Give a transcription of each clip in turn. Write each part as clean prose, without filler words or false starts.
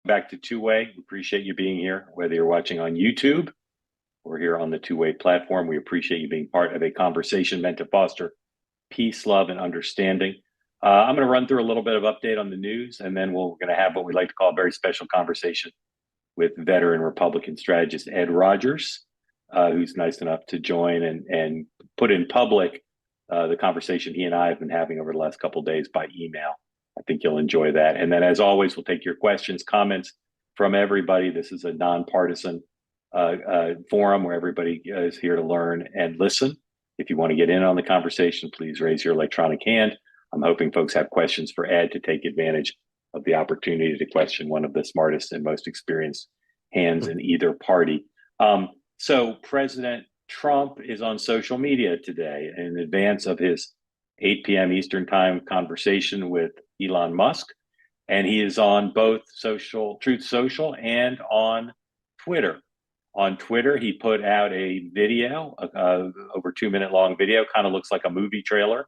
back to Two-Way. We appreciate you being here, whether you're watching on YouTube or here on the Two-Way platform. We appreciate you being part of a conversation meant to foster peace, love, and understanding. I'm going to run through a little bit of update on the news, and then we're going to have what we like to call a very special conversation with veteran Republican strategist Ed Rogers, who's nice enough to join and put in public the conversation he and I have been having over the last couple of days by email. I think you'll enjoy that. And then, as always, we'll take your questions, comments from everybody. This is a nonpartisan forum where everybody is here to learn and listen. If you want to get in on the conversation, please raise your electronic hand. I'm hoping folks have questions for Ed to take advantage of the opportunity to question one of the smartest and most experienced hands in either party. So President Trump is on social media today in advance of his 8 p.m. Eastern Time conversation with Elon Musk. And he is on both Truth Social and on Twitter. On Twitter, he put out a video, over 2 minute long video, kind of looks like a movie trailer.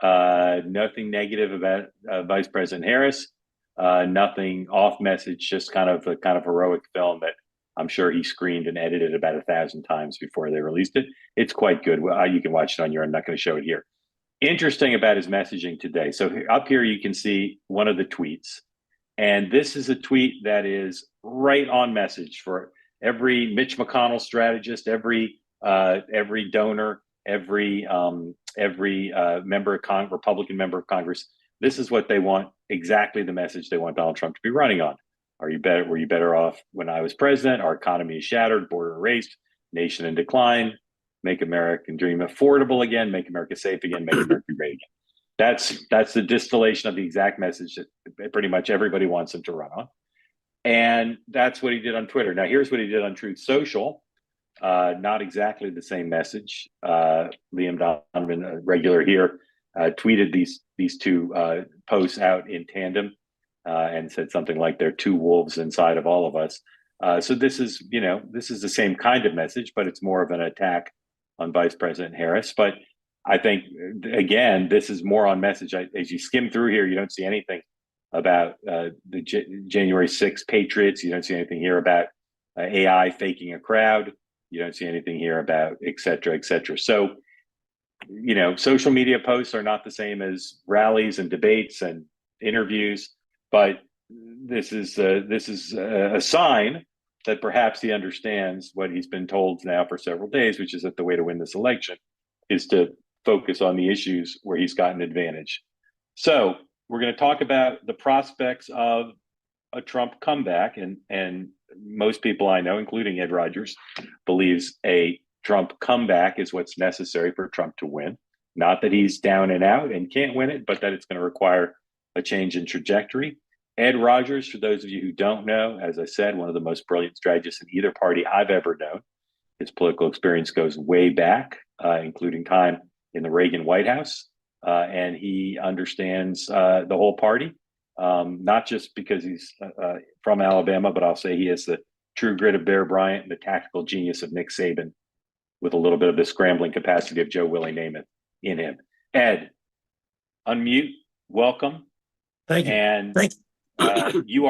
Nothing negative about Vice President Harris, nothing off message, just kind of heroic film that I'm sure he screened and edited about 1,000 times before they released it. It's quite good. You can watch it on your own. I'm not going to show it here. Interesting about his messaging today. So up here, you can see one of the tweets. And this is a tweet that is right on message for every Mitch McConnell strategist, every donor, every member of Republican member of Congress. This is what they want, exactly the message they want Donald Trump to be running on. Were you better off when I was president? Our economy is shattered, border erased, nation in decline. Make American dream affordable again. Make America safe again. Make America great again. That's the distillation of the exact message that pretty much everybody wants him to run on. And that's what he did on Twitter. Now, here's what he did on Truth Social. Not exactly the same message. Liam Donovan, a regular here, tweeted these two posts out in tandem and said something like they're two wolves inside of all of us. So this is the same kind of message, but it's more of an attack on Vice President Harris. But I think, again, this is more on message. As you skim through here, you don't see anything about the January 6th Patriots. You don't see anything here about AI faking a crowd. You don't see anything here about et cetera, et cetera. So, social media posts are not the same as rallies and debates and interviews, but this is a sign that perhaps he understands what he's been told now for several days, which is that the way to win this election is to focus on the issues where he's got an advantage. So we're going to talk about the prospects of a Trump comeback, and most people I know, including Ed Rogers, believes a Trump comeback is what's necessary for Trump to win. Not that he's down and out and can't win it, but that it's going to require a change in trajectory. Ed Rogers, for those of you who don't know, as I said, one of the most brilliant strategists in either party I've ever known. His political experience goes way back, including time in the Reagan White House. And he understands the whole party, not just because he's from Alabama, but I'll say he has the true grit of Bear Bryant and the tactical genius of Nick Saban, with a little bit of the scrambling capacity of Joe Willie Namath in him. Ed, unmute, welcome. Thank you. And thank you. You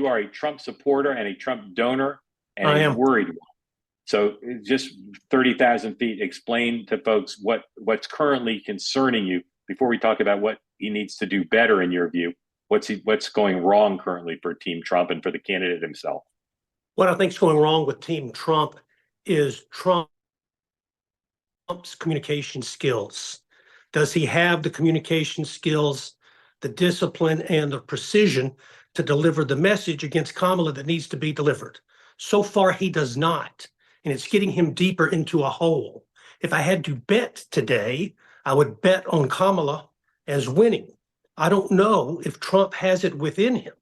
are a Trump supporter and a Trump donor and I a am. worried one. So just 30,000 feet, explain to folks what's currently concerning you before we talk about what he needs to do better in your view. What's going wrong currently for Team Trump and for the candidate himself? What I think is going wrong with Team Trump is Trump's communication skills. Does he have the communication skills, the discipline, and the precision to deliver the message against Kamala that needs to be delivered? So far, he does not, and it's getting him deeper into a hole. If I had to bet today, I would bet on Kamala as winning. I don't know if Trump has it within him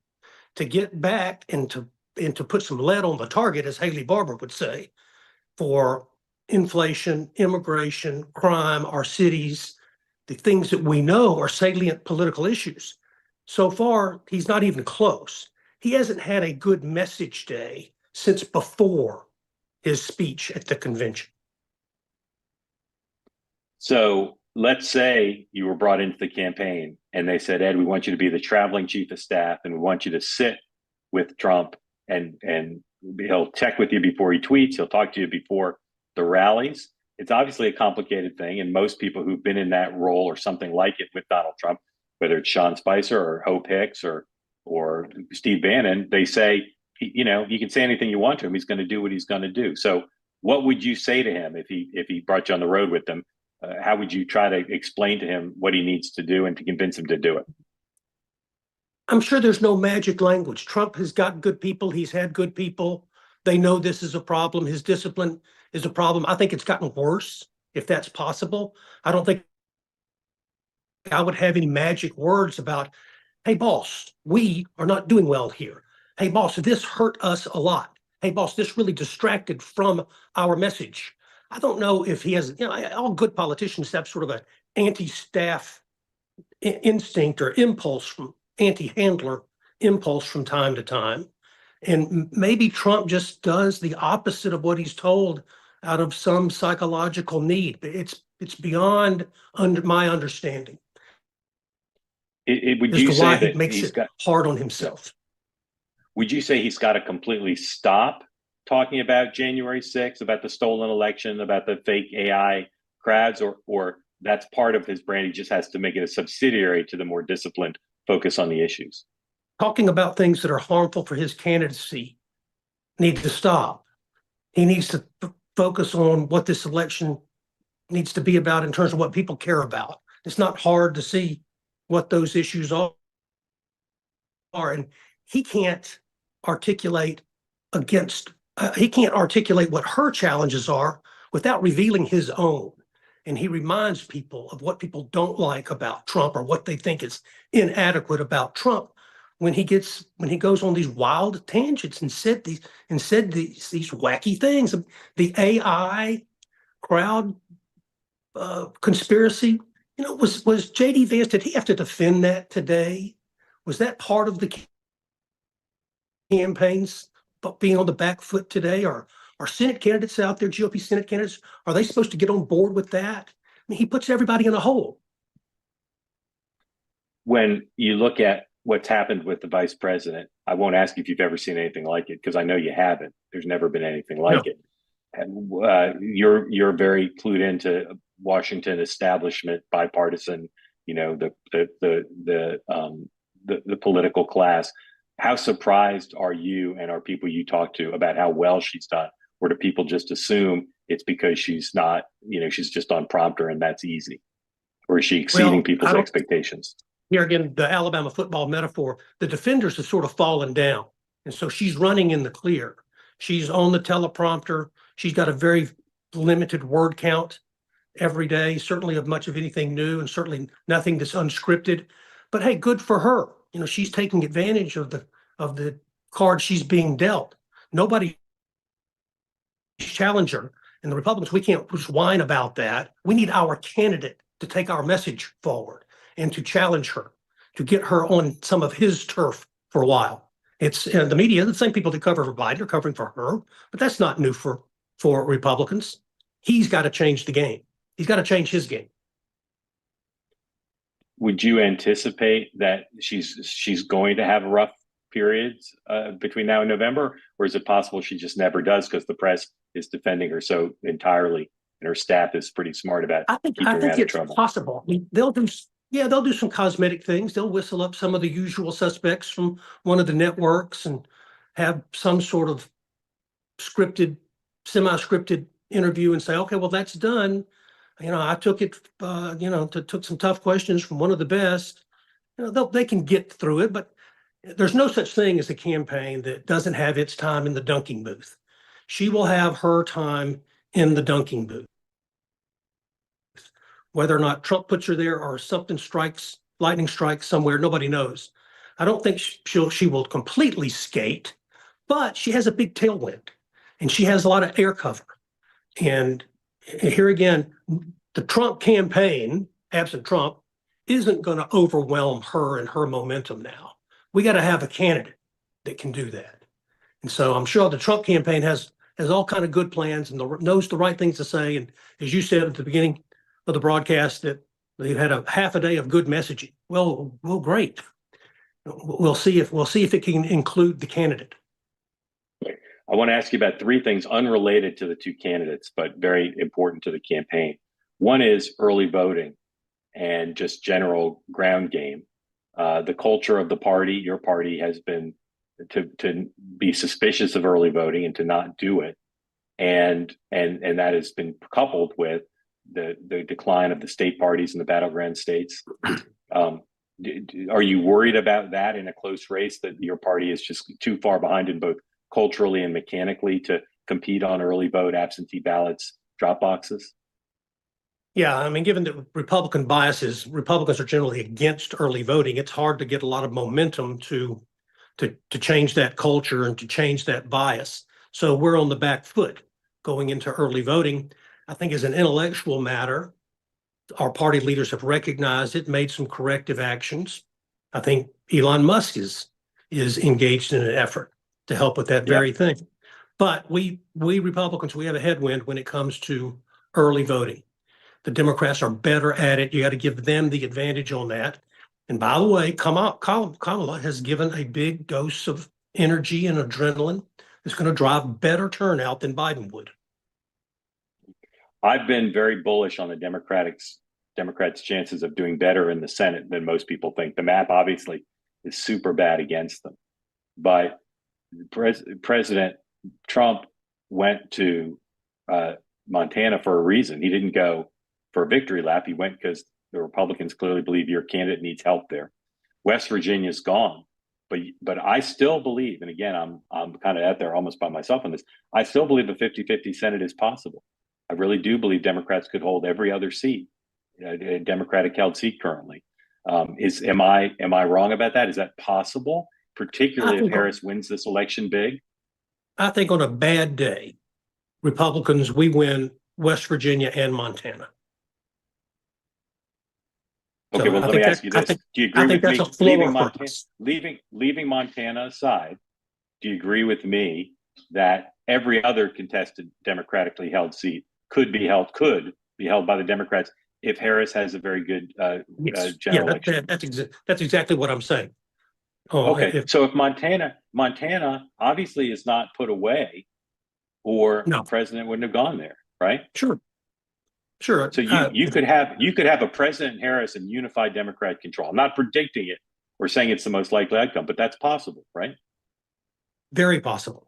to get back and to put some lead on the target, as Haley Barbour would say, for inflation, immigration, crime, our cities, the things that we know are salient political issues. So far, he's not even close. He hasn't had a good message day since before his speech at the convention. So let's say you were brought into the campaign and they said, Ed, we want you to be the traveling chief of staff and we want you to sit with Trump, and he'll check with you before he tweets. He'll talk to you before the rallies. It's obviously a complicated thing, and most people who've been in that role or something like it with Donald Trump, whether it's Sean Spicer or Hope Hicks or Steve Bannon, they say, you know, you can say anything you want to him. He's going to do what he's going to do. So, what would you say to him if he brought you on the road with him? How would you try to explain to him what he needs to do and to convince him to do it? I'm sure there's no magic language. Trump has got good people. He's had good people. They know this is a problem. His discipline is a problem. I think it's gotten worse, if that's possible. I don't think I would have any magic words about, hey, boss, we are not doing well here. Hey, boss, this hurt us a lot. Hey, boss, this really distracted from our message. I don't know if he has, you know, all good politicians have sort of an anti-staff instinct or impulse from anti-handler impulse from time to time. And maybe Trump just does the opposite of what he's told out of some psychological need. It's beyond my understanding. Would As you to say why he that makes he's it got? hard on himself. Would you say he's got to completely stop talking about January 6th, about the stolen election, about the fake AI crowds, or that's part of his brand? He just has to make it a subsidiary to the more disciplined focus on the issues. Talking about things that are harmful for his candidacy need to stop. He needs to focus on what this election needs to be about in terms of what people care about. It's not hard to see what those issues are. And he can't articulate he can't articulate what her challenges are without revealing his own. And he reminds people of what people don't like about Trump or what they think is inadequate about Trump when he goes on these wild tangents and said these wacky things. The AI crowd conspiracy, you know, was J.D. Vance, did he have to defend that today? Was that part of the campaigns being on the back foot today? Or are Senate candidates out there, GOP Senate candidates, are they supposed to get on board with that? I mean, he puts everybody in a hole. When you look at what's happened with the vice president, I won't ask you if you've ever seen anything like it, because I know you haven't. There's never been anything like No. it. And you're very clued into Washington establishment, bipartisan, you know, the political class. How surprised are you and are people you talk to about how well she's done? Or do people just assume it's because she's not, you know, she's just on prompter and that's easy? Or is she exceeding people's expectations? Here again, the Alabama football metaphor, the defenders have sort of fallen down. And so she's running in the clear. She's on the teleprompter. She's got a very limited word count every day, certainly of much of anything new and certainly nothing that's unscripted. But hey, good for her. You know, she's taking advantage of the card she's being dealt. Nobody challenge her. And the Republicans, we can't just whine about that. We need our candidate to take our message forward and to challenge her, to get her on some of his turf for a while. It's the media, the same people that cover for Biden are covering for her, but that's not new for Republicans. He's got to change the game. He's got to change his game. Would you anticipate that she's going to have rough periods between now and November, or is it possible she just never does because the press is defending her so entirely and her staff is pretty smart about keeping her out of trouble? It's possible. I mean, they'll do some cosmetic things. They'll whistle up some of the usual suspects from one of the networks and have some sort of semi-scripted interview and say, okay, well, that's done. You know, I took it, took some tough questions from one of the best. You know, they can get through it, but there's no such thing as a campaign that doesn't have its time in the dunking booth. She will have her time in the dunking booth. Whether or not Trump puts her there or something lightning strikes somewhere, nobody knows. I don't think she will completely skate, but she has a big tailwind and she has a lot of air cover. And here again, the Trump campaign, absent Trump, isn't going to overwhelm her and her momentum now. We got to have a candidate that can do that. And so I'm sure the Trump campaign has all kind of good plans and knows the right things to say. And as you said at the beginning of the broadcast, that they've had a half a day of good messaging. Well, great. We'll see if it can include the candidate. I want to ask you about three things unrelated to the two candidates, but very important to the campaign. One is early voting and just general ground game. The culture of the party, your party, has been to be suspicious of early voting and to not do it, and that has been coupled with the decline of the state parties in the battleground states. Are you worried about that in a close race, that your party is just too far behind in both culturally and mechanically to compete on early vote, absentee ballots, drop boxes? Yeah, I mean, given the Republican biases, Republicans are generally against early voting. It's hard to get a lot of momentum to change that culture and to change that bias. So we're on the back foot going into early voting. I think as an intellectual matter, our party leaders have recognized it, made some corrective actions. I think Elon Musk is engaged in an effort to help with that very thing. But we Republicans, we have a headwind when it comes to early voting. The Democrats are better at it. You got to give them the advantage on that. And by the way, Kamala has given a big dose of energy and adrenaline that's going to drive better turnout than Biden would. I've been very bullish on the Democrats' chances of doing better in the Senate than most people think. The map obviously is super bad against them, but President Trump went to Montana for a reason. He didn't go for a victory lap. He went because the Republicans clearly believe your candidate needs help there. West Virginia's gone, but I still believe, and again, I'm kind of out there almost by myself on this. I still believe a 50-50 Senate is possible. I really do believe Democrats could hold every other seat, a Democratic held seat currently. Am I wrong about that? Is that possible, particularly if Harris wins this election big? I think on a bad day, Republicans, we win West Virginia and Montana. Okay, so well, let me ask you this. Do you agree with me? Leaving Montana aside, do you agree with me that every other contested democratically held seat could be held by the Democrats if Harris has a very good general election? That's exactly what I'm saying. Okay, so if Montana obviously is not put away, or the president wouldn't have gone there, right? Sure. So you could have a President Harris and unified Democrat control. I'm not predicting it or saying it's the most likely outcome, but that's possible, right? Very possible.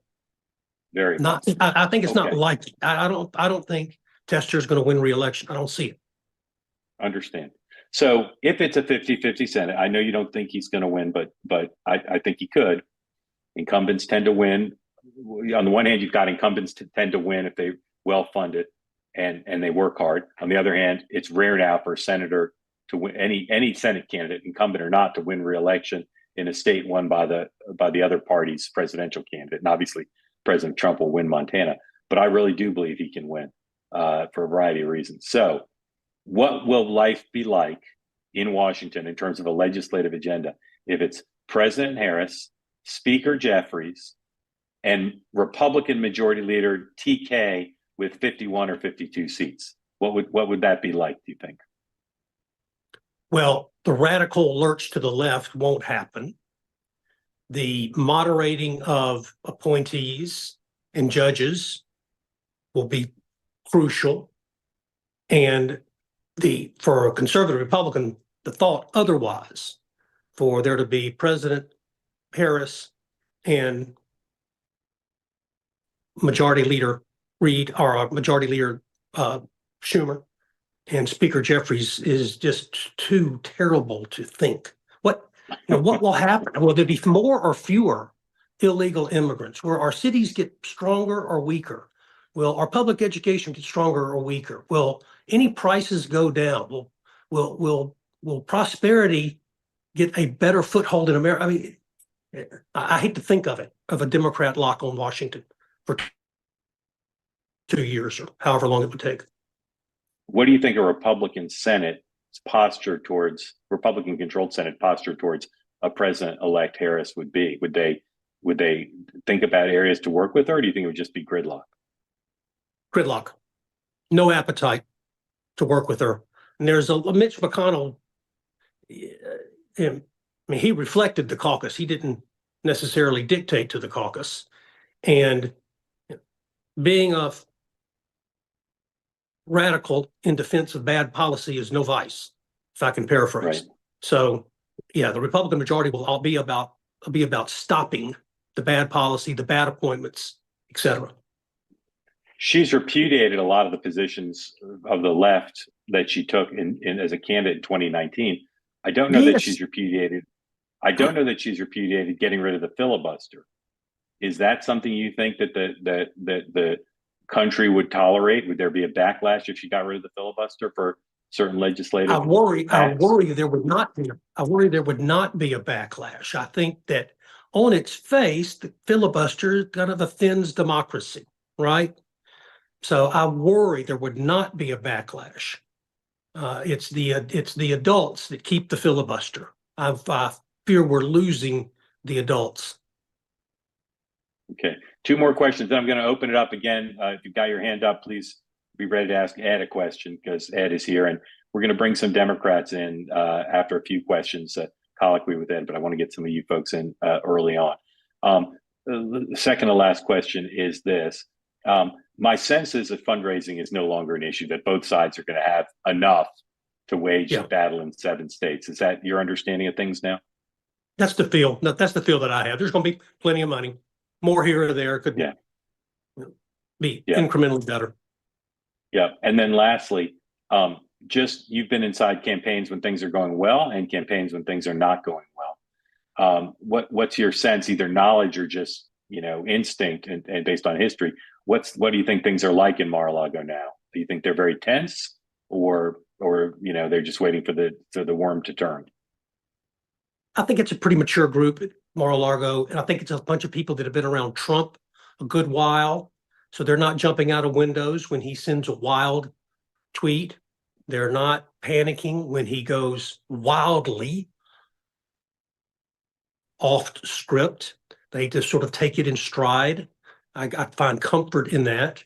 Very not. Possible. I think it's not likely. I don't think Tester is going to win re-election. I don't see it. Understand. So if it's a 50-50 Senate, I know you don't think he's going to win, but I think he could. Incumbents tend to win. On the one hand, you've got incumbents tend to win if they well funded and they work hard. On the other hand, it's rare now for a senator to win, any Senate candidate, incumbent or not, to win re-election in a state won by the other party's presidential candidate. And obviously, President Trump will win Montana, but I really do believe he can win for a variety of reasons. So what will life be like in Washington in terms of a legislative agenda if it's President Harris, Speaker Jeffries, and Republican Majority Leader TK with 51 or 52 seats? What would that be like, do you think? Well, the radical lurch to the left won't happen. The moderating of appointees and judges will be crucial. And for a conservative Republican, the thought otherwise, for there to be President Harris and Majority Leader Reid, or Majority Leader Schumer, and Speaker Jeffries is just too terrible to think. What will happen? Will there be more or fewer illegal immigrants? Will our cities get stronger or weaker? Will our public education get stronger or weaker? Will any prices go down? Will prosperity get a better foothold in America? I mean, I hate to think of a Democrat lock on Washington for 2 years or however long it would take. What do you think a Republican Senate posture towards Republican-controlled Senate posture towards a President-elect Harris would be? Would they think about areas to work with her, or do you think it would just be gridlock? Gridlock. No appetite to work with her. And there's a Mitch McConnell I mean, he reflected the caucus. He didn't necessarily dictate to the caucus. And being a radical in defense of bad policy is no vice, if I can paraphrase. Right. So, yeah, the Republican majority will all be about stopping the bad policy, the bad appointments, et cetera. She's repudiated a lot of the positions of the left that she took in as a candidate in 2019. I don't know that she's repudiated. I don't know that she's repudiated getting rid of the filibuster. Is that something you think that the country would tolerate? Would there be a backlash if she got rid of the filibuster for certain legislative I worry acts? there would not be. I worry there would not be a backlash. I think that on its face, the filibuster kind of offends democracy, right? So I worry there would not be a backlash. It's the adults that keep the filibuster. I fear we're losing the adults. Okay, two more questions. Then I'm going to open it up again. If you've got your hand up, please be ready to ask Ed a question because Ed is here, and we're going to bring some Democrats in after a few questions, colloquy with Ed. But I want to get some of you folks in early on. The second to last question is this. My sense is that fundraising is no longer an issue, that both sides are going to have enough to wage the battle in 7 states. Is that your understanding of things now? That's the feel. That's the feel that I have. There's going to be plenty of money. More here or there could be incrementally better. Yeah. And then lastly, just you've been inside campaigns when things are going well and campaigns when things are not going well. What's your sense, either knowledge or just, instinct and based on history? What do you think things are like in Mar-a-Lago now? Do you think they're very tense or they're just waiting for the worm to turn? I think it's a pretty mature group at Mar-a-Lago, and I think it's a bunch of people that have been around Trump a good while. So they're not jumping out of windows when he sends a wild tweet. They're not panicking when he goes wildly off script. They just sort of take it in stride. I find comfort in that.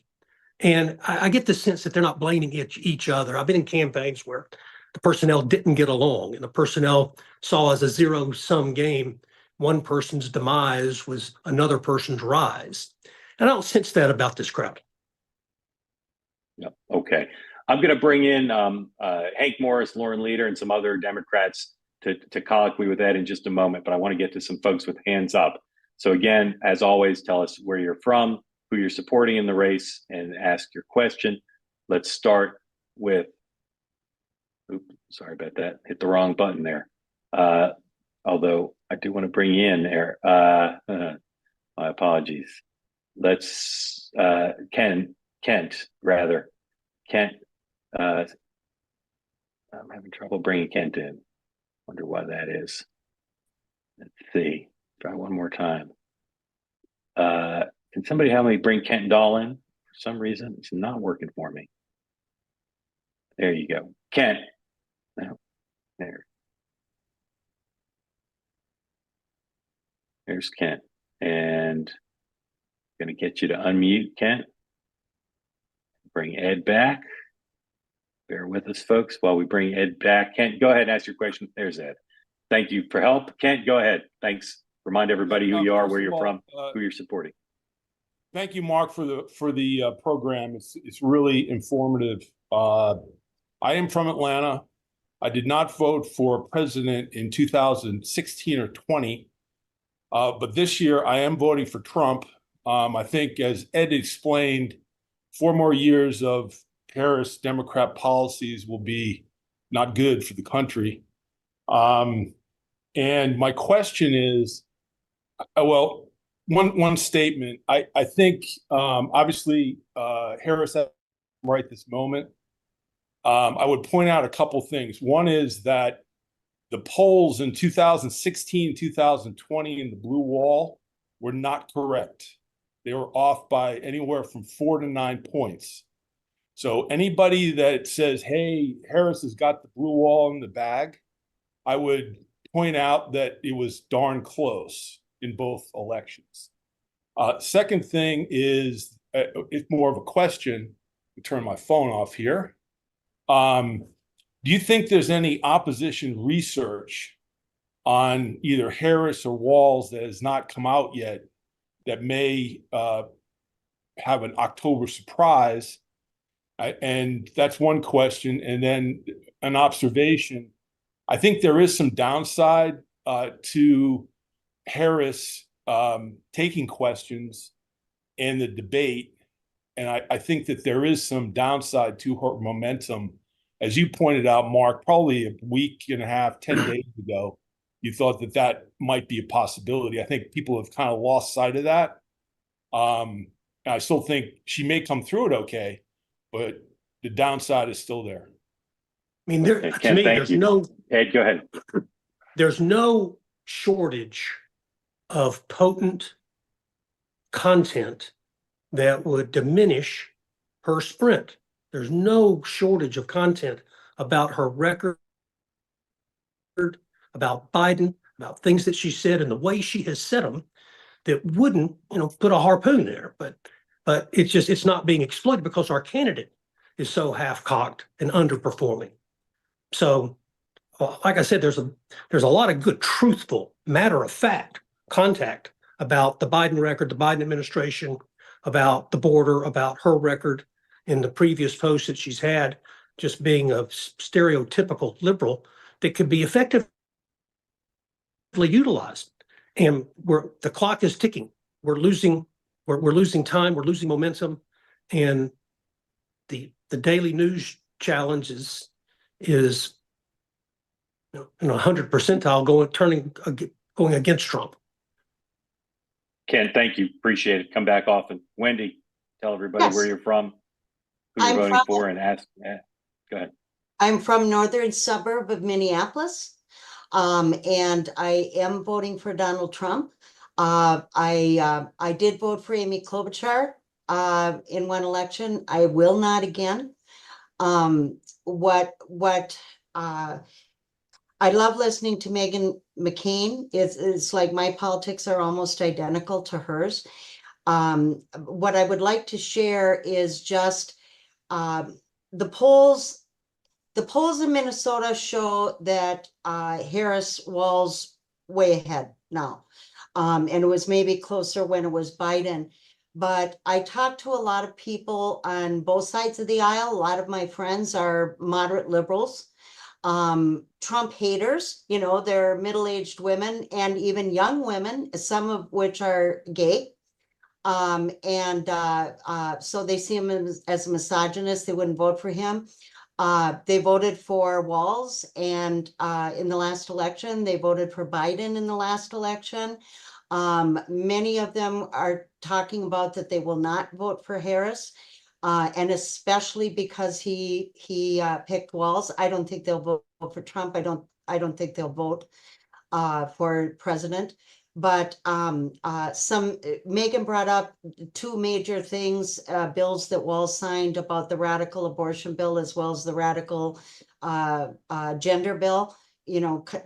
And I get the sense that they're not blaming each other. I've been in campaigns where the personnel didn't get along and the personnel saw as a zero-sum game. One person's demise was another person's rise. And I don't sense that about this crowd. Yeah. Okay. I'm going to bring in Hank Morris, Lauren Leader, and some other Democrats to colloquy with Ed in just a moment, but I want to get to some folks with hands up. So again, as always, tell us where you're from, who you're supporting in the race, and ask your question. Let's start with, oops, sorry about that. Hit the wrong button there. Although I do want to bring you in there. My apologies. Let's, Kent, rather. Kent, I'm having trouble bringing Kent in. Wonder why that is. Let's see. Try one more time. Can somebody help me bring Kent Dahl in? For some reason, it's not working for me. There you go. Kent. No, there. There's Kent. And I'm going to get you to unmute, Kent. Bring Ed back. Bear with us, folks, while we bring Ed back. Kent, go ahead and ask your question. There's Ed. Thank you for help. Kent, go ahead. Thanks. Remind everybody who you are, where you're from, who you're supporting. Thank you, Mark, for the program. It's really informative. I am from Atlanta. I did not vote for president in 2016 or 20, but this year I am voting for Trump. I think, as Ed explained, 4 more years of Harris Democrat policies will be not good for the country. And my question is, well, one statement. I think obviously Harris has right this moment. I would point out a couple things. One is that the polls in 2016, 2020 in the blue wall were not correct. They were off by anywhere from 4 to 9 points. So anybody that says, hey, Harris has got the blue wall in the bag, I would point out that it was darn close in both elections. Second thing is, it's more of a question. I'll turn my phone off here. Do you think there's any opposition research on either Harris or Walls that has not come out yet that may have an October surprise. And that's one question. And then an observation. I think there is some downside to Harris taking questions in the debate. And I think that there is some downside to her momentum. As you pointed out, Mark, probably a week and a half, 10 days ago, you thought that that might be a possibility. I think people have kind of lost sight of that. I still think she may come through it okay, but the downside is still there. I mean, there, Okay, to Ken, me, thank there's you. no Ed, go ahead. there's no shortage of potent content that would diminish her sprint. There's no shortage of content about her record, about Biden, about things that she said and the way she has said them that wouldn't, put a harpoon there. But it's not being exploited because our candidate is so half-cocked and underperforming. So, like I said, there's a lot of good, truthful, matter-of-fact contact about the Biden record, the Biden administration, about the border, about her record in the previous posts that she's had, just being a stereotypical liberal that could be effectively utilized. And the clock is ticking. We're losing time, we're losing momentum, and the daily news challenge is in 100 percentile going against Trump. Ken, thank you. Appreciate it. Come back often. Wendy, tell everybody Yes. where you're from, who you're voting for, and ask. Go ahead. I'm from northern suburb of Minneapolis, and I am voting for Donald Trump. I did vote for Amy Klobuchar in one election. I will not again. I love listening to Meghan McCain. It's like my politics are almost identical to hers. What I would like to share is just the polls. The polls in Minnesota show that Harris Walls way ahead now. And it was maybe closer when it was Biden. But I talked to a lot of people on both sides of the aisle. A lot of my friends are moderate liberals. Trump haters, they're middle-aged women and even young women, some of which are gay. So they see him as a misogynist. They wouldn't vote for him. They voted for Walls and in the last election. They voted for Biden in the last election. Many of them are talking about that they will not vote for Harris. And especially because he picked Walls. I don't think they'll vote for Trump. I don't think they'll vote for president. But Megan brought up two major things, bills that Walls signed about the radical abortion bill as well as the radical gender bill,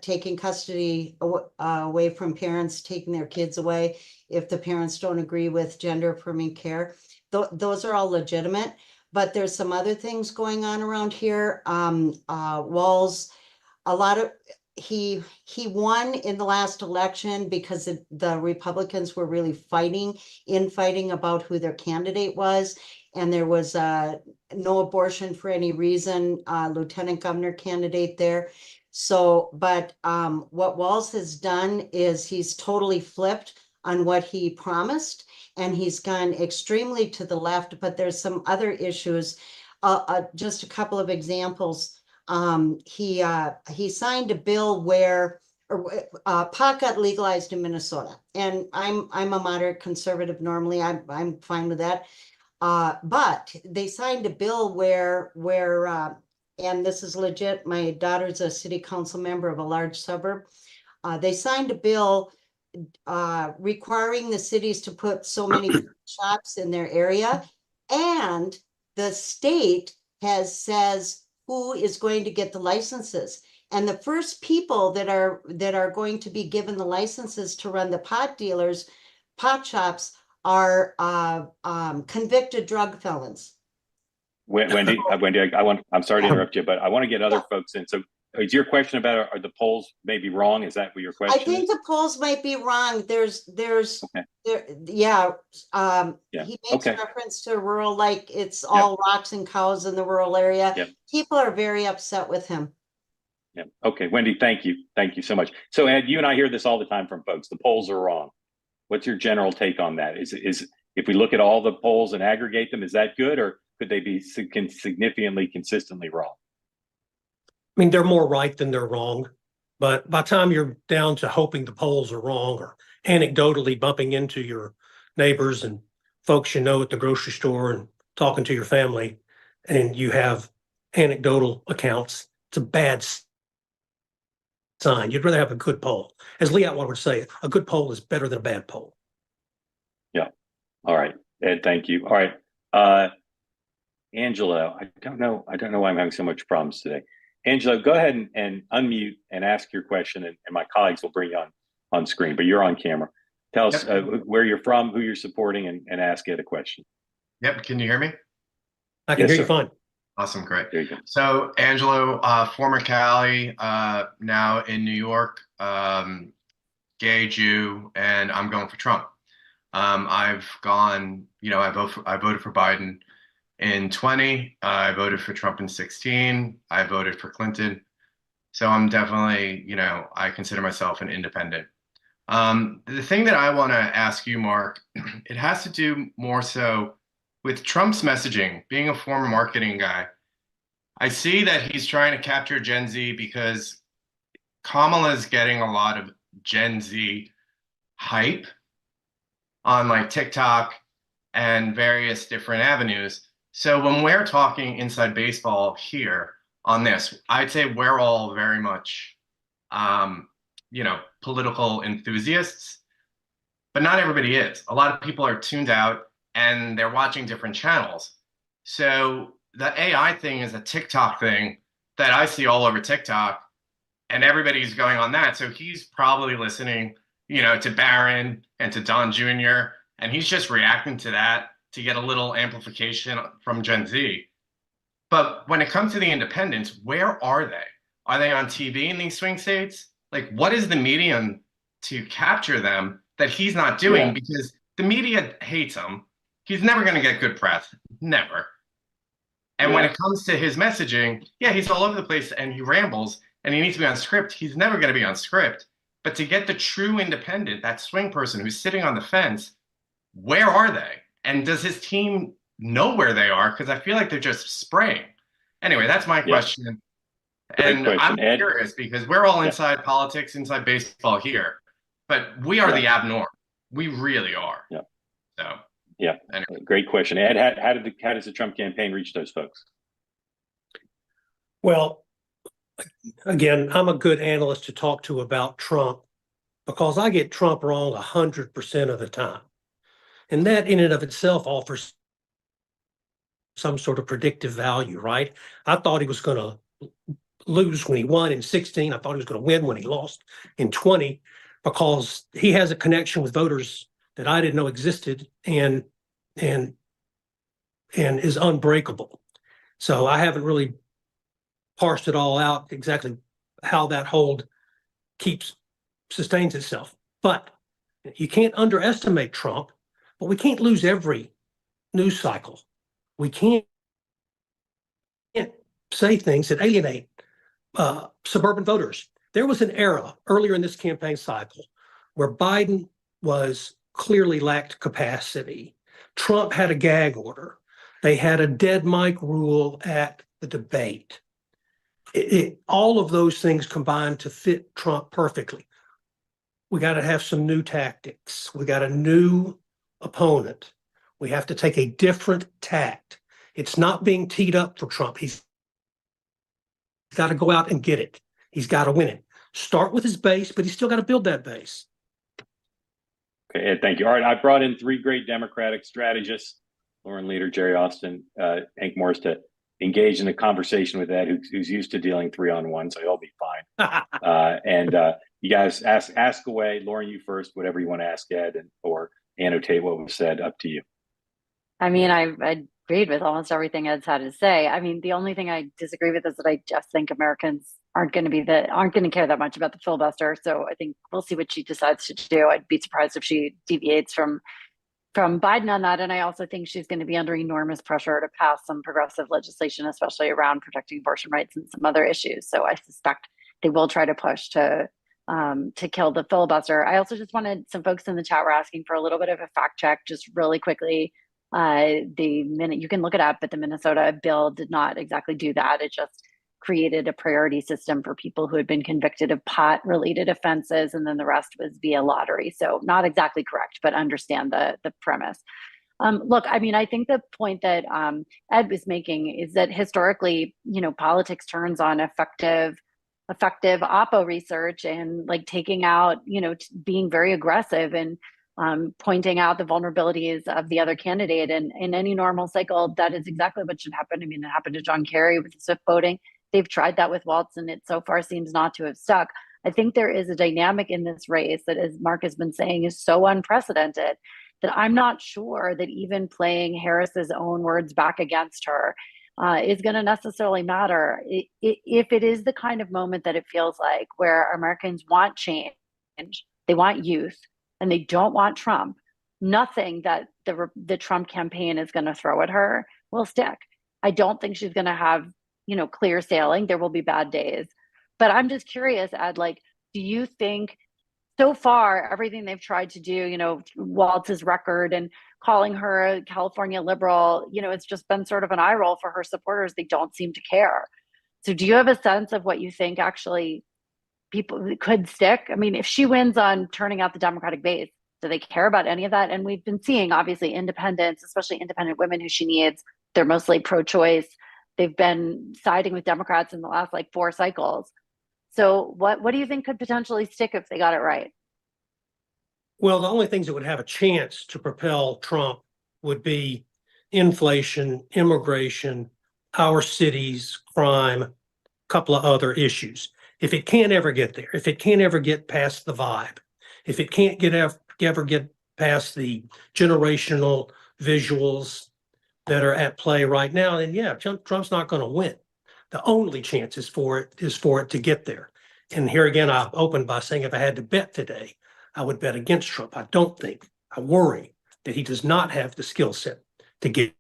taking custody away from parents, taking their kids away if the parents don't agree with gender affirming care. Those are all legitimate, but there's some other things going on around here. Walls, he won in the last election because the Republicans were really fighting about who their candidate was. And there was no abortion for any reason, lieutenant governor candidate there. So, but what Walls has done is he's totally flipped on what he promised, and he's gone extremely to the left, but there's some other issues. Just a couple of examples. He signed a bill where pot got legalized in Minnesota, and I'm a moderate conservative normally. I'm fine with that. But they signed a bill where and this is legit. My daughter's a city council member of a large suburb. They signed a bill requiring the cities to put so many shops in their area, and the state says who is going to get the licenses. And the first people that are going to be given the licenses to run the pot shops are convicted drug felons. Wendy, I'm sorry to interrupt you, but I want to get other folks in. So is your question about are the polls maybe wrong? Is that what your I question think is? the polls might be wrong. Okay. Yeah, Yeah. he makes Okay. reference to rural, like it's all rocks and cows in the rural area. Yep. People are very upset with him. Yeah. Okay, Wendy, thank you. Thank you so much. So Ed, you and I hear this all the time from folks. The polls are wrong. What's your general take on that? Is if we look at all the polls and aggregate them, is that good, or could they be significantly consistently wrong? I mean, they're more right than they're wrong. But by the time you're down to hoping the polls are wrong or anecdotally bumping into your neighbors and folks you know at the grocery store and talking to your family, and you have anecdotal accounts, it's a bad sign. You'd rather have a good poll. As Lee Atwater would say, a good poll is better than a bad poll. Yeah. All right, Ed, thank you. All right. Angelo, I don't know why I'm having so much problems today. Angelo, go ahead and unmute and ask your question, and my colleagues will bring you on screen, but you're on camera. Tell us where you're from, who you're supporting, and ask Ed a question. Yep. Can you hear me? I can Yes, hear sir. you fine. Awesome. Great. There you go. So Angelo, former Cali, now in New York, gay Jew, and I'm going for Trump. I've gone, I voted for Biden in 20. I voted for Trump in 16. I voted for Clinton. So I'm definitely, I consider myself an independent. The thing that I want to ask you, Mark, it has to do more so with Trump's messaging. Being a former marketing guy, I see that he's trying to capture Gen Z because Kamala's getting a lot of Gen Z hype on like TikTok and various different avenues. So when we're talking inside baseball here on this, I'd say we're all very much, political enthusiasts, but not everybody is. A lot of people are tuned out and they're watching different channels. So the AI thing is a TikTok thing that I see all over TikTok, and everybody's going on that. So he's probably listening, to Barron and to Don Jr., and he's just reacting to that to get a little amplification from Gen Z. But when it comes to the independents, where are they? Are they on TV in these swing states? Like, what is the medium to capture them that he's not doing? Yeah. Because the media hates him. He's never going to get good press. Never. And when it comes to his messaging, yeah, he's all over the place and he rambles and he needs to be on script. He's never going to be on script. But to get the true independent, that swing person who's sitting on the fence, where are they? And does his team know where they are? Because I feel like they're just spraying. Anyway, that's my question. Great question. I'm Ed? curious because we're all inside politics, inside baseball here, but we are the abnorm. We really are. Yeah. So. Yeah. Anyway. Great question. Ed, how does the Trump campaign reach those folks? Well, again, I'm a good analyst to talk to about Trump because I get Trump wrong 100% of the time. And that in and of itself offers some sort of predictive value, right? I thought he was going to lose when he won in 16. I thought he was going to win when he lost in 20 because he has a connection with voters that I didn't know existed and is unbreakable. So I haven't really parsed it all out exactly how that hold sustains itself. But you can't underestimate Trump, but we can't lose every news cycle. We can't say things that alienate suburban voters. There was an era earlier in this campaign cycle where Biden was clearly lacked capacity. Trump had a gag order. They had a dead mic rule at the debate. All of those things combined to fit Trump perfectly. We got to have some new tactics. We got a new opponent. We have to take a different tact. It's not being teed up for Trump. He's got to go out and get it. He's got to win it. Start with his base, but he's still got to build that base. Okay, Ed, thank you. All right, I brought in three great Democratic strategists, Lauren Leader, Jerry Austin, Hank Morris, to engage in a conversation with Ed, who's used to dealing 3-on-1, so he'll be fine. You guys ask away. Lauren, you first, whatever you want to ask Ed, or annotate what was said, up to you. I mean, I agreed with almost everything Ed's had to say. I mean, the only thing I disagree with is that I just think Americans aren't going to care that much about the filibuster. So I think we'll see what she decides to do. I'd be surprised if she deviates from Biden on that. And I also think she's going to be under enormous pressure to pass some progressive legislation, especially around protecting abortion rights and some other issues. So I suspect they will try to push to kill the filibuster. I also just wanted, some folks in the chat were asking for a little bit of a fact check, just really quickly. You can look it up, but the Minnesota bill did not exactly do that. It just created a priority system for people who had been convicted of pot related offenses, and then the rest was via lottery. So not exactly correct, but understand the premise. Look, I mean, I think the point that Ed was making is that historically, politics turns on effective oppo research and like taking out, being very aggressive and pointing out the vulnerabilities of the other candidate. And in any normal cycle, that is exactly what should happen. I mean, it happened to John Kerry with the SWIFT voting. They've tried that with Waltz, and it so far seems not to have stuck. I think there is a dynamic in this race that, as Mark has been saying, is so unprecedented that I'm not sure that even playing Harris's own words back against her is going to necessarily matter. If it is the kind of moment that it feels like, where Americans want change, they want youth, and they don't want Trump, nothing that the Trump campaign is going to throw at her will stick. I don't think she's going to have clear sailing. There will be bad days. But I'm just curious, Ed, like, do you think so far everything they've tried to do, Waltz's record and calling her a California liberal, it's just been sort of an eye roll for her supporters. They don't seem to care. So do you have a sense of what you think actually people could stick? I mean, if she wins on turning out the Democratic base, do they care about any of that? And we've been seeing, obviously, independents, especially independent women who she needs. They're mostly pro-choice. They've been siding with Democrats in the last 4 cycles. So what do you think could potentially stick if they got it right? Well, the only things that would have a chance to propel Trump would be inflation, immigration, our cities, crime, a couple of other issues. If it can't ever get there, if it can't ever get past the vibe, if it can't ever get past the generational visuals that are at play right now, then yeah, Trump's not going to win. The only chance is for it to get there. And here again, I opened by saying if I had to bet today, I would bet against Trump. I worry that he does not have the skill set to get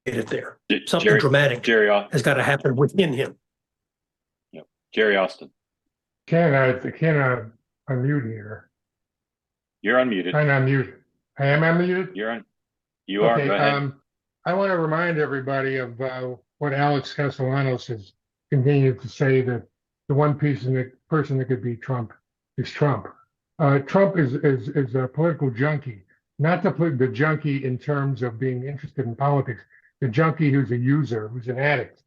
it there. Something dramatic has got to happen within him. Yep. Jerry Austin. Can I unmute here? You're unmuted. I'm unmuted. I am unmuted? You are. Go ahead. I want to remind everybody of what Alex Castellanos has continued to say, that the one person that could beat Trump is Trump. Trump is a political junkie, not the junkie in terms of being interested in politics, the junkie who's a user, who's an addict.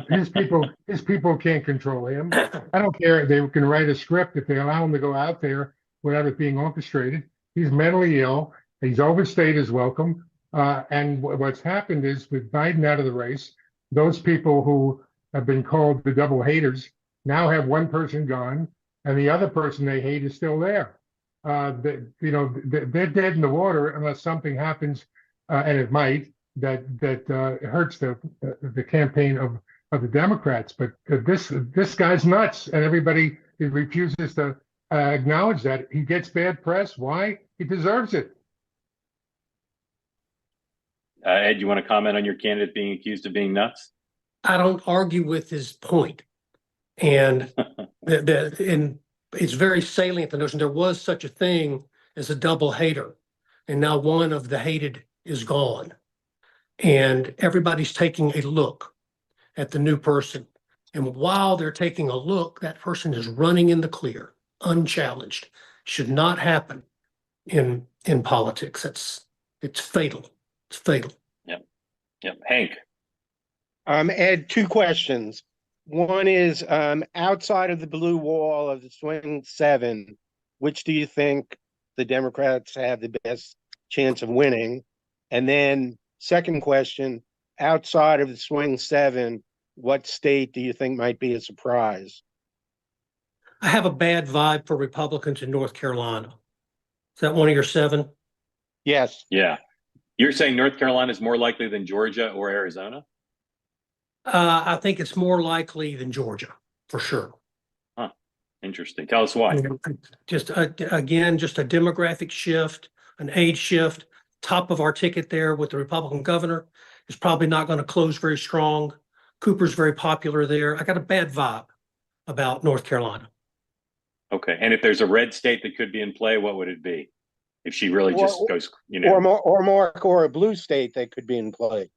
His people can't control him. I don't care. They can write a script if they allow him to go out there without it being orchestrated. He's mentally ill. He's overstayed his welcome. And what's happened is, with Biden out of the race, those people who have been called the double haters now have one person gone, and the other person they hate is still there. They're dead in the water unless something happens, and it might, that hurts the campaign of the Democrats. But this guy's nuts, and everybody refuses to acknowledge that. He gets bad press. Why? He deserves it. Ed, you want to comment on your candidate being accused of being nuts? I don't argue with his point. And and it's very salient, the notion there was such a thing as a double hater, and now one of the hated is gone. And everybody's taking a look at the new person. And while they're taking a look, that person is running in the clear, unchallenged. Should not happen in politics. It's fatal. It's fatal. Yep. Hank. Ed, 2 questions. One is, outside of the blue wall of the swing 7, which do you think the Democrats have the best chance of winning? And then second question, outside of the swing 7, what state do you think might be a surprise? I have a bad vibe for Republicans in North Carolina. Is that one of your 7? Yes. Yeah. You're saying North Carolina is more likely than Georgia or Arizona? I think it's more likely than Georgia. for sure. Interesting. Tell us why. Just again, just a demographic shift, an age shift. Top of our ticket there with the Republican governor is probably not going to close very strong. Cooper's very popular there. I got a bad vibe about North Carolina. Okay. And if there's a red state that could be in play, what would it be? If she really Or- just goes, you know. Or a blue state that could be in play.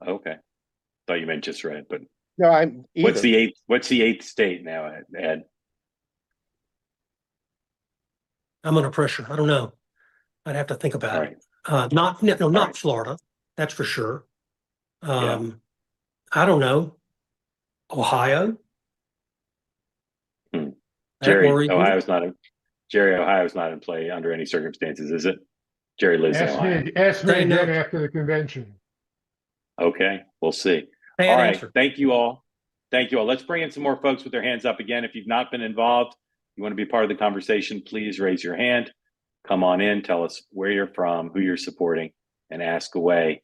Okay. Thought you meant just red, but No, I'm what's either. the eighth state now, Ed? I'm under pressure. I don't know. I'd have to think about All it. right. Not right. Florida. That's for sure. Yeah. I don't know. Ohio. That Jerry, worries me. Ohio's not in play under any circumstances, is it? Jerry lives in Ohio. Ask me They know. again after the convention. Okay, we'll see. Bad All right, answer. thank you all. Thank you all. Let's bring in some more folks with their hands up again. If you've not been involved, you want to be part of the conversation, please raise your hand. Come on in, tell us where you're from, who you're supporting, and ask away.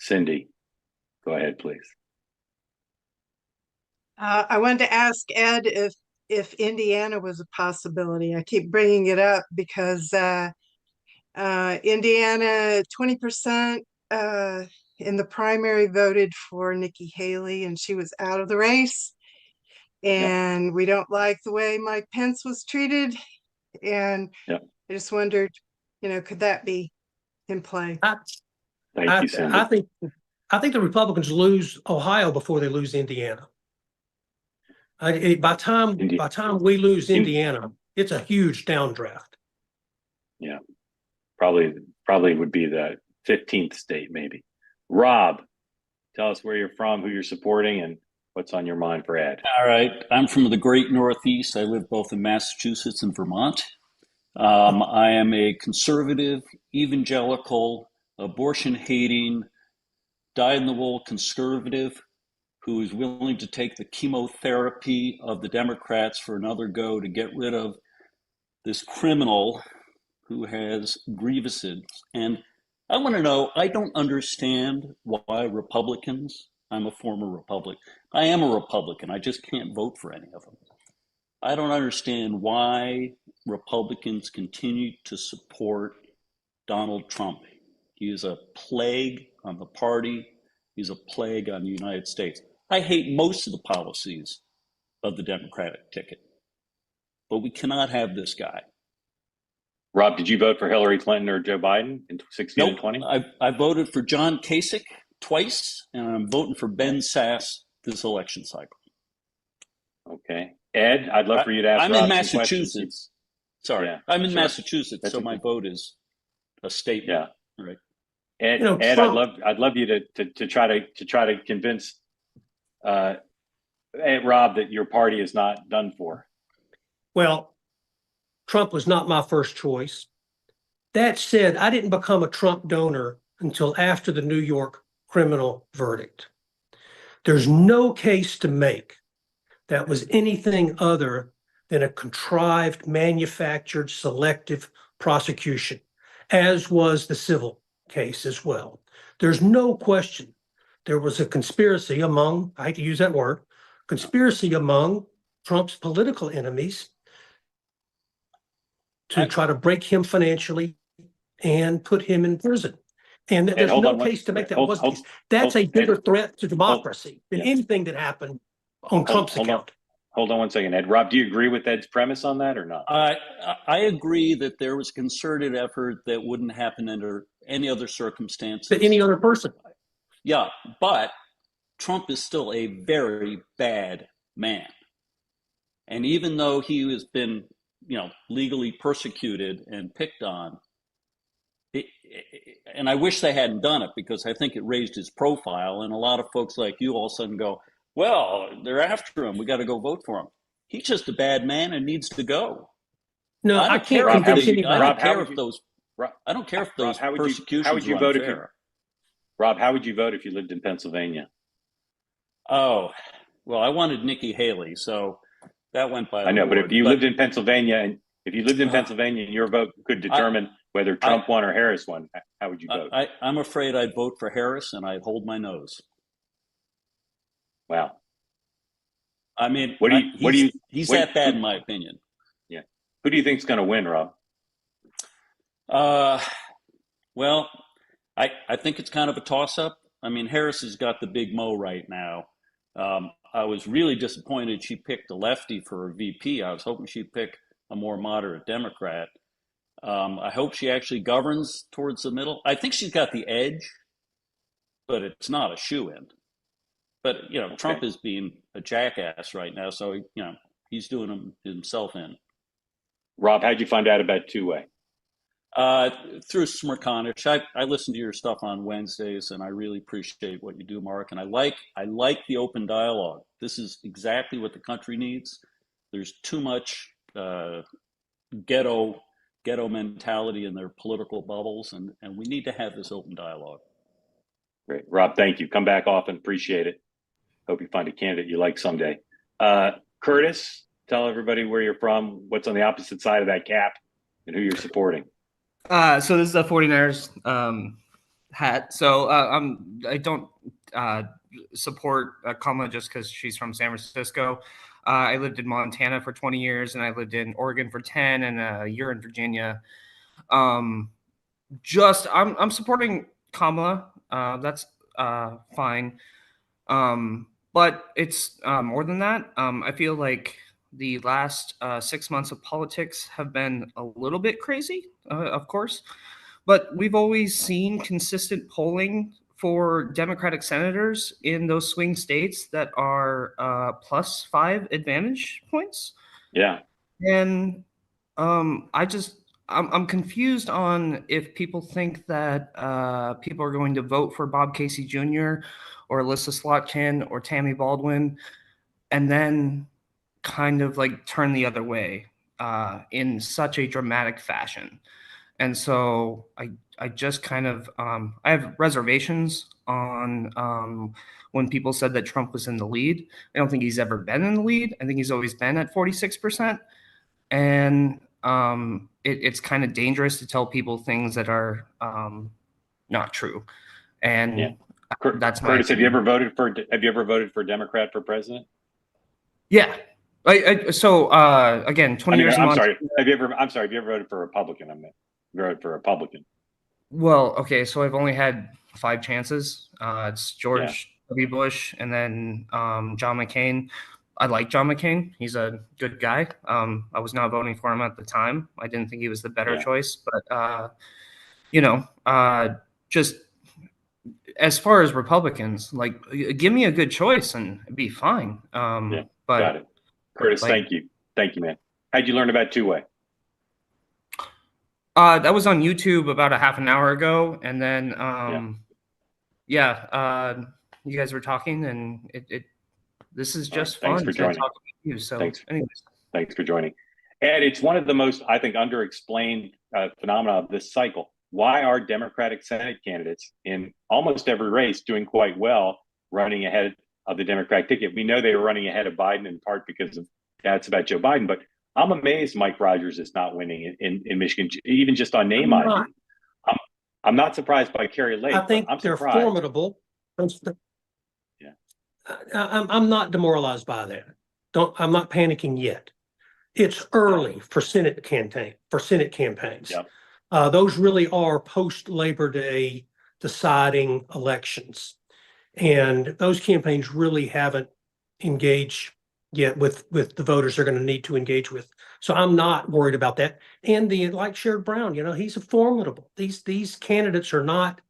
Cindy, go ahead, please. I wanted to ask Ed if Indiana was a possibility. I keep bringing it up because Indiana 20% in the primary voted for Nikki Haley, and she was out of the race. And we don't like the way Mike Pence was treated. And I just wondered, could that be in play? Thank you, Cindy. I think the Republicans lose Ohio before they lose Indiana. By the time we lose Indiana, it's a huge downdraft. Yeah, probably would be the 15th state, maybe. Rob, tell us where you're from, who you're supporting, and what's on your mind for Ed. All right. I'm from the great Northeast. I live both in Massachusetts and Vermont. I am a conservative, evangelical, abortion-hating, dyed-in-the-wool conservative who is willing to take the chemotherapy of the Democrats for another go to get rid of this criminal who has grievances. And I want to know, I don't understand why Republicans, I'm a former Republican, I am a Republican, I just can't vote for any of them. I don't understand why Republicans continue to support Donald Trump. He is a plague on the party. He's a plague on the United States. I hate most of the policies of the Democratic ticket, but we cannot have this guy. Rob, did you vote for Hillary Clinton or Joe Biden in 16 and 20? I voted for John Kasich twice, and I'm voting for Ben Sass this election cycle. Okay. Ed, I'd love for you to ask I'm Rob in some Massachusetts. questions. Sorry, Yeah, I'm in sure. Massachusetts, That's so okay. my vote is a statement. Yeah. Right. Ed, Ed, I'd love you to try to convince Rob that your party is not done for. Well, Trump was not my first choice. That said, I didn't become a Trump donor until after the New York criminal verdict. There's no case to make that was anything other than a contrived, manufactured, selective prosecution, as was the civil case as well. There's no question there was a conspiracy among, I hate to use that word, conspiracy among Trump's political enemies to try to break him financially and put him in prison. And there's no case to make that was the case. That's a bigger threat to democracy than anything that happened on Trump's account. Hold on one second, Ed. Rob, do you agree with Ed's premise on that or not? I agree that there was a concerted effort that wouldn't happen under any other circumstances. To any other person. Yeah, but Trump is still a very bad man. And even though he has been, legally persecuted and picked on, and I wish they hadn't done it because I think it raised his profile. And a lot of folks like you all of a sudden go, well, they're after him. We got to go vote for him. He's just a bad man and needs to go. No, I can't convince anybody. I don't care if those persecutions were unfair. Rob, how would you vote if you lived in Pennsylvania? Oh, well, I wanted Nikki Haley, so that went by. I know, but if you lived in Pennsylvania and your vote could determine whether Trump won or Harris won, how would you vote? I'm afraid I'd vote for Harris and I'd hold my nose. Wow. I mean, What do you he's what- that bad in my opinion. Yeah. Who do you think's going to win, Rob? Well, I think it's kind of a toss-up. I mean, Harris has got the big mo right now. I was really disappointed she picked a lefty for her VP. I was hoping she'd pick a more moderate Democrat. I hope she actually governs towards the middle. I think she's got the edge, but it's not a shoo-in. But, Trump is being a jackass right now, so, he's doing himself in. Rob, how'd you find out about two-way? Through Smirkanich. I listen to your stuff on Wednesdays, and I really appreciate what you do, Mark. And I like the open dialogue. This is exactly what the country needs. There's too much ghetto mentality in their political bubbles, and we need to have this open dialogue. Great. Rob, thank you. Come back often. Appreciate it. Hope you find a candidate you like someday. Curtis, tell everybody where you're from, what's on the opposite side of that cap, and who you're supporting. So this is a 49ers hat. So I don't support Kamala just because she's from San Francisco. I lived in Montana for 20 years, and I lived in Oregon for 10, and a year in Virginia. I'm supporting Kamala. That's fine. But it's more than that. I feel like the last 6 months of politics have been a little bit crazy, of course, but we've always seen consistent polling for Democratic senators in those swing states that are +5 advantage points. Yeah. And I'm confused on if people think that people are going to vote for Bob Casey Jr. or Alyssa Slotkin or Tammy Baldwin, and then kind of like turn the other way in such a dramatic fashion. And so I just kind of I have reservations on when people said that Trump was in the lead. I don't think he's ever been in the lead. I think he's always been at 46%. And it's kind of dangerous to tell people things that are not true. And that's my Curtis, have you opinion. ever voted for a Democrat for president? Yeah. So again, 20 years. I'm sorry. Have you ever voted for a Republican? I meant voted for a Republican. Well, okay. So I've only had 5 chances. It's George W. Bush, and then John McCain. I like John McCain. He's a good guy. I was not voting for him at the time. I didn't think he was the better choice, but just as far as Republicans, like, give me a good choice and it'd be fine. But got it. Curtis, thank you, man. How'd you learn about two-way? That was on YouTube about a half an hour ago, and then you guys were talking, and this is just fun to talk about you. So, thanks for joining. Ed, it's one of the most, I think, underexplained phenomena of this cycle. Why are Democratic Senate candidates in almost every race doing quite well, running ahead of the Democratic ticket? We know they were running ahead of Biden in part because of that's about Joe Biden, but I'm amazed Mike Rogers is not winning in Michigan, even just on name ID. I'm not surprised by Kerry Lake. I think they're formidable. I'm not demoralized by that. I'm not panicking yet. It's early for Senate campaigns. Yep. Those really are post-Labor Day deciding elections. And those campaigns really haven't engaged yet with the voters they're going to need to engage with. So I'm not worried about that. And like Sherrod Brown, he's a formidable. These candidates are not.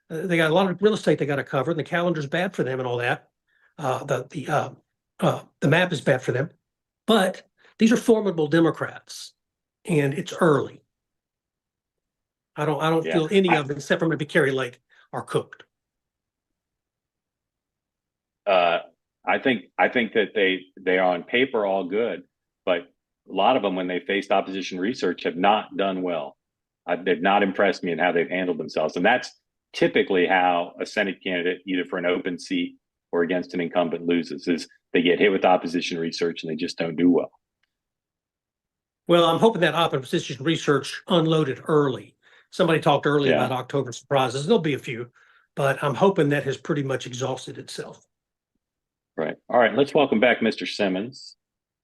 They got a lot of real estate they got to cover, and the calendar's bad for them and all that. The map is bad for them, but these are formidable Democrats, and it's early. I don't feel any of them, except for maybe Kerry Lake, are cooked. I think that they are on paper all good, but a lot of them, when they faced opposition research, have not done well. They've not impressed me in how they've handled themselves, and that's typically how a Senate candidate, either for an open seat or against an incumbent, loses, is they get hit with opposition research and they just don't do well. Well, I'm hoping that opposition research unloaded early. Somebody talked earlier about October surprises. There'll be a few, but I'm hoping that has pretty much exhausted itself. Right. All right. Let's welcome back Mr. Simmons,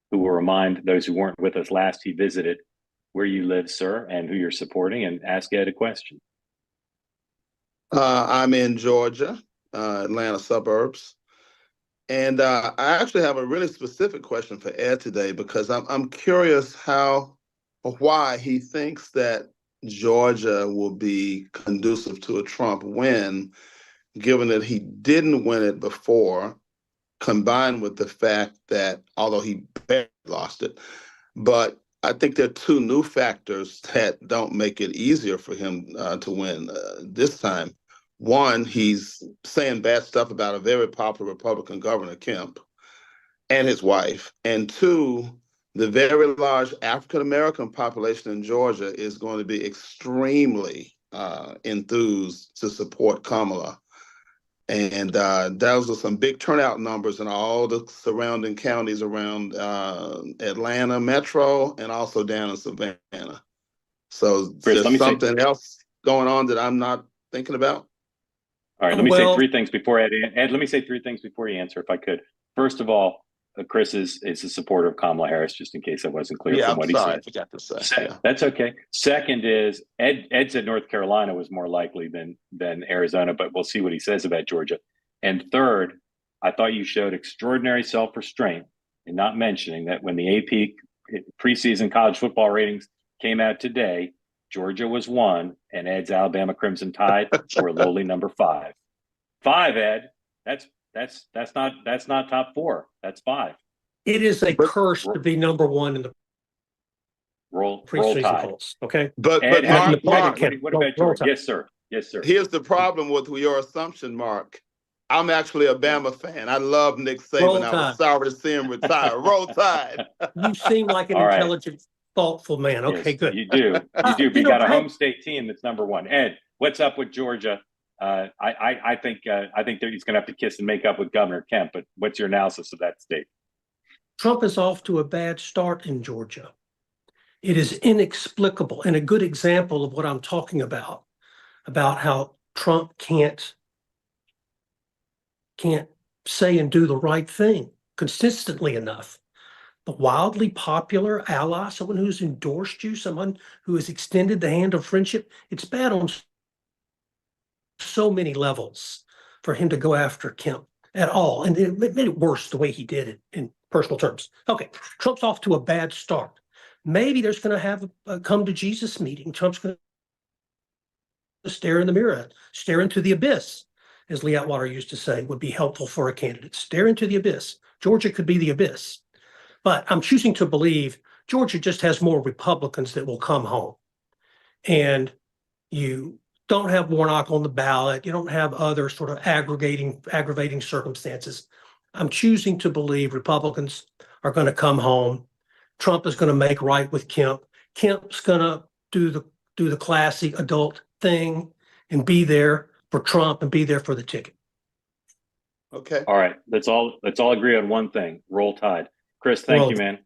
who will remind those who weren't with us last he visited where you live, sir, and who you're supporting, and ask Ed a question. I'm in Georgia, Atlanta suburbs. And I actually have a really specific question for Ed today because I'm curious how or why he thinks that Georgia will be conducive to a Trump win, given that he didn't win it before, combined with the fact that although he barely lost it, but I think there are two new factors that don't make it easier for him to win this time. One, he's saying bad stuff about a very popular Republican governor, Kemp, and his wife. And two, the very large African American population in Georgia is going to be extremely enthused to support Kamala. And those are some big turnout numbers in all the surrounding counties around Atlanta Metro and also down in Savannah. So Chris, there's something else going on that I'm not thinking about? All right, let me say three things before Ed. Ed, let me say three things before you answer, if I could. First of all, Chris is a supporter of Kamala Harris, just in case that wasn't clear from what he said. I forgot to say. Yeah. That's okay. Second is Ed said North Carolina was more likely than Arizona, but we'll see what he says about Georgia. And third, I thought you showed extraordinary self-restraint in not mentioning that when the AP preseason college football ratings came out today, Georgia was 1, and Ed's Alabama Crimson Tide were lowly number 5. 5, Ed. That's not top 4. That's 5. It is a curse to be number 1 in the roll preseason tide. polls. Okay. But Ed, Mark, what about Georgia? Yes, sir. Yes, sir. Here's the problem with your assumption, Mark. I'm actually a Bama fan. I love Nick Saban. I was sorry to see him retire. Roll Tide. You seem like an intelligent, thoughtful man. Okay, yes, good. You do. You do. You got a home state team that's number 1. Ed, what's up with Georgia? I think that he's going to have to kiss and make up with Governor Kemp. But what's your analysis of that state? Trump is off to a bad start in Georgia. It is inexplicable and a good example of what I'm talking about how Trump can't say and do the right thing consistently enough. The wildly popular ally, someone who's endorsed you, someone who has extended the hand of friendship, it's bad on so many levels for him to go after Kemp at all. And it made it worse the way he did it in personal terms. Okay, Trump's off to a bad start. Maybe there's going to have a come to Jesus meeting. Trump's going to stare in the mirror, stare into the abyss, as Lee Atwater used to say, would be helpful for a candidate. Stare into the abyss. Georgia could be the abyss. But I'm choosing to believe Georgia just has more Republicans that will come home. And you don't have Warnock on the ballot. You don't have other sort of aggravating circumstances. I'm choosing to believe Republicans are going to come home. Trump is going to make right with Kemp. Kemp's going to do the classy adult thing and be there for Trump and be there for the ticket. Okay. All right. Let's all agree on one thing. Roll Tide. Chris, thank you, man.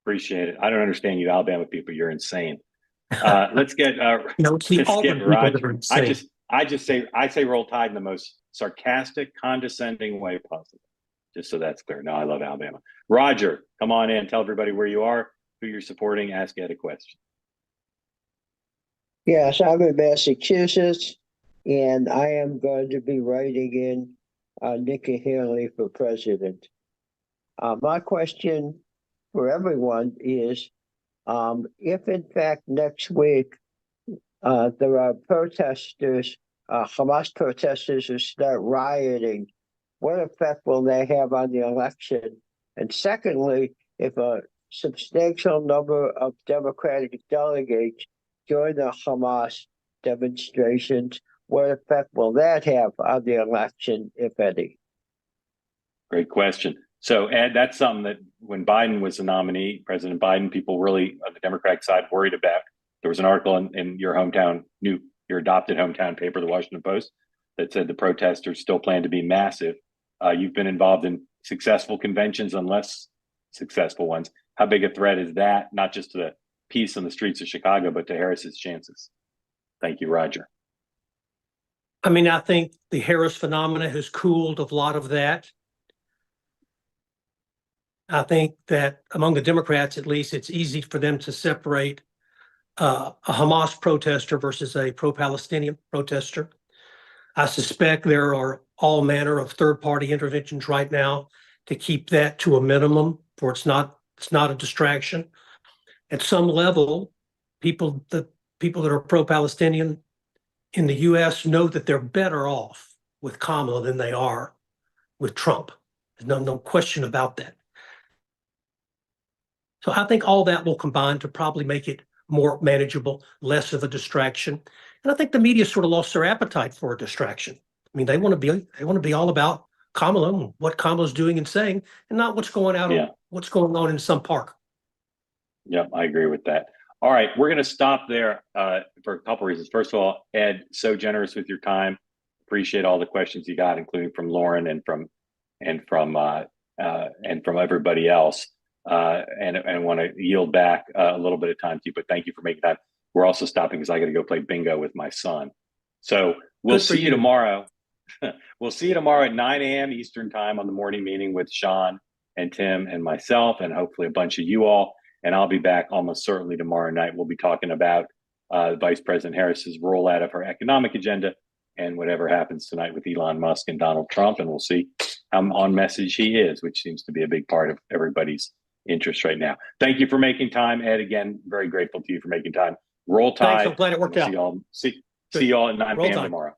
Appreciate it. I don't understand you Alabama people. You're insane. Let's get no, it's the Auburn people that are insane. I say Roll Tide in the most sarcastic, condescending way possible. Just so that's clear. No, I love Alabama. Roger, come on in. Tell everybody where you are, who you're supporting. Ask Ed a question. Yes, I'm in Massachusetts, and I am going to be writing in Nikki Haley for president. My question for everyone is, if in fact next week there are protesters, Hamas protesters who start rioting, what effect will they have on the election? And secondly, if a substantial number of Democratic delegates join the Hamas demonstrations, what effect will that have on the election, if any? Great question. So, Ed, that's something that when Biden was the nominee, President Biden, people really on the Democratic side worried about. There was an article in your hometown, your adopted hometown paper, the Washington Post, that said the protesters still plan to be massive. You've been involved in successful conventions and less successful ones. How big a threat is that, not just to the peace on the streets of Chicago, but to Harris's chances? Thank you, Roger. I mean, I think the Harris phenomena has cooled a lot of that. I think that among the Democrats, at least, it's easy for them to separate a Hamas protester versus a pro-Palestinian protester. I suspect there are all manner of third-party interventions right now to keep that to a minimum, for it's not a distraction. At some level, the people that are pro-Palestinian in the U.S. know that they're better off with Kamala than they are with Trump. There's no question about that. So I think all that will combine to probably make it more manageable, less of a distraction. And I think the media sort of lost their appetite for a distraction. I mean, they want to be all about Kamala and what Kamala's doing and saying, and not what's going on in some park. Yep, I agree with that. All right, we're going to stop there for a couple reasons. First of all, Ed, so generous with your time. Appreciate all the questions you got, including from Lauren and from everybody else. And want to yield back a little bit of time to you, but thank you for making time. We're also stopping because I got to go play bingo with my son. So we'll see you tomorrow. We'll see you tomorrow at 9 a.m. Eastern time on the morning meeting with Sean and Tim and myself, and hopefully a bunch of you all. And I'll be back almost certainly tomorrow night. We'll be talking about Vice President Harris's rollout of her economic agenda and whatever happens tonight with Elon Musk and Donald Trump. And we'll see how on message he is, which seems to be a big part of everybody's interest right now. Thank you for making time, Ed. Again, very grateful to you for making time. Roll Tide. Thanks. I'm glad it worked out. See you all at 9 p.m. tomorrow.